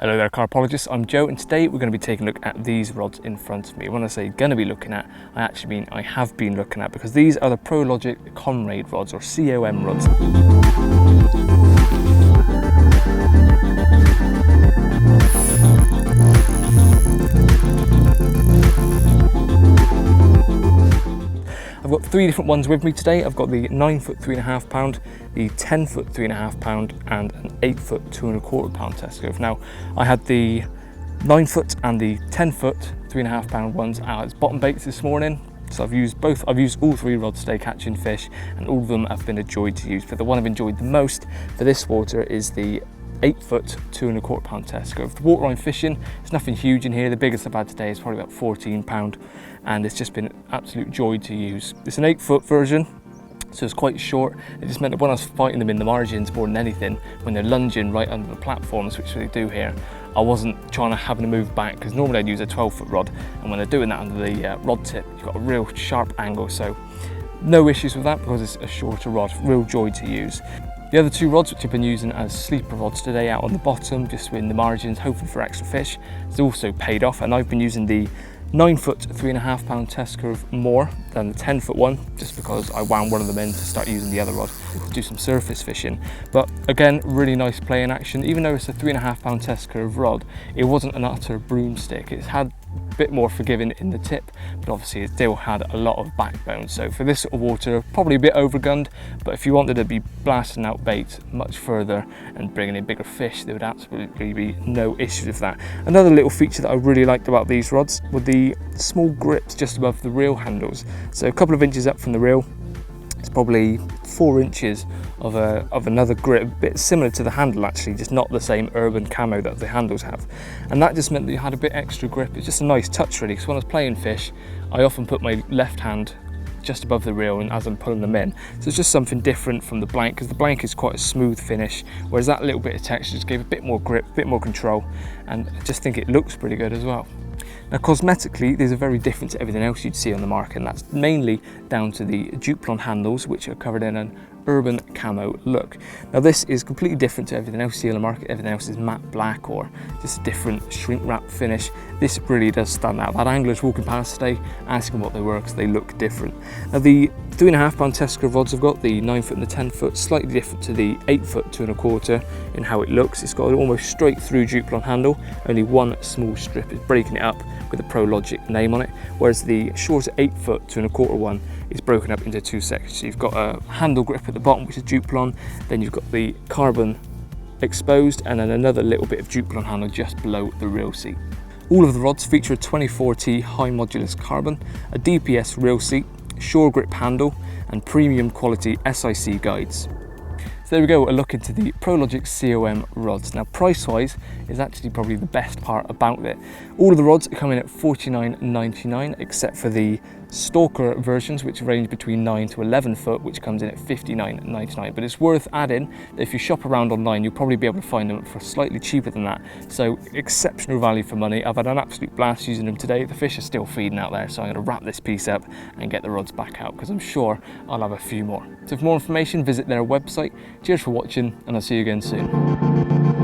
Hello there Carpologists, I'm Joe, and today we're going to be taking a look at these rods in front of me. When I say going to be looking at, I actually mean I have been looking at, because these are the Prologic COM rods, or COM rods. I've got three different ones with me today. I've got the 9 foot 3.5 pound, the 10 foot 3.5 pound, and an 8 foot 2.25 pound test curve. Now, I had the 9 foot and the 10 foot 3.5 pound ones out as bottom baits this morning. So I've used both. I've used all three rods today catching fish, and all of them have been a joy to use. But the one I've enjoyed the most for this water is the 8 foot 2.25 pound test curve. The water I'm fishing, there's nothing huge in here. The biggest I've had today is probably about 14 pound, and it's just been an absolute joy to use. It's an 8 foot version, so it's quite short. It just meant that when I was fighting them in the margins more than anything, when they're lunging right under the platforms, which they do here, I wasn't having to move back, because normally I'd use a 12 foot rod, and when they're doing that under the rod tip, you've got a real sharp angle. So no issues with that because it's a shorter rod, real joy to use. The other two rods, which I've been using as sleeper rods today out on the bottom, just in the margins, hoping for extra fish, it's also paid off, and I've been using the 9 foot 3.5 pound test curve more than the 10 foot one, just because I wound one of them in to start using the other rod to do some surface fishing. But again, really nice play in action. Even though it's a 3.5 pound test curve rod, it wasn't an utter broomstick. It's had a bit more forgiving in the tip, but obviously it still had a lot of backbone. So for this sort of water, probably a bit overgunned, but if you wanted to be blasting out bait much further and bringing in bigger fish, there would absolutely be no issues with that. Another little feature that I really liked about these rods were the small grips just above the reel handles. So a couple of inches up from the reel, it's probably 4 inches of another grip, a bit similar to the handle actually, just not the same urban camo that the handles have. And that just meant that you had a bit extra grip. It's just a nice touch really, because when I was playing fish, I often put my left hand just above the reel and as I'm pulling them in. So it's just something different from the blank, because the blank is quite a smooth finish, whereas that little bit of texture just gave a bit more grip, a bit more control, and I just think it looks pretty good as well. Now, cosmetically, these are very different to everything else you'd see on the market, and that's mainly down to the Duplon handles, which are covered in an urban camo look. Now, this is completely different to everything else you see on the market. Everything else is matte black or just a different shrink wrap finish. This really does stand out. That anglers walking past today asking what they were, because they look different. Now, the 3.5 pound test curve rods I've got, the 9 foot and the 10 foot, slightly different to the 8 foot 2.25 in how it looks. It's got an almost straight through Duplon handle, only one small strip is breaking it up with a Prologic name on it, whereas the shorter 8 foot 2.25 one is broken up into two sections. So you've got a handle grip at the bottom, which is Duplon, then you've got the carbon exposed, and then another little bit of Duplon handle just below the reel seat. All of the rods feature a 24T high modulus carbon, a DPS reel seat, shore grip handle, and premium quality SIC guides. So there we go, a look into the Prologic COM rods. Now, price-wise is actually probably the best part about it. All of the rods are coming at $49.99, except for the Stalker versions, which range between 9 to 11 foot, which comes in at $59.99. But it's worth adding that if you shop around online, you'll probably be able to find them for slightly cheaper than that. So exceptional value for money. I've had an absolute blast using them today. The fish are still feeding out there, so I'm going to wrap this piece up and get the rods back out, because I'm sure I'll have a few more. So for more information, visit their website. Cheers for watching, and I'll see you again soon.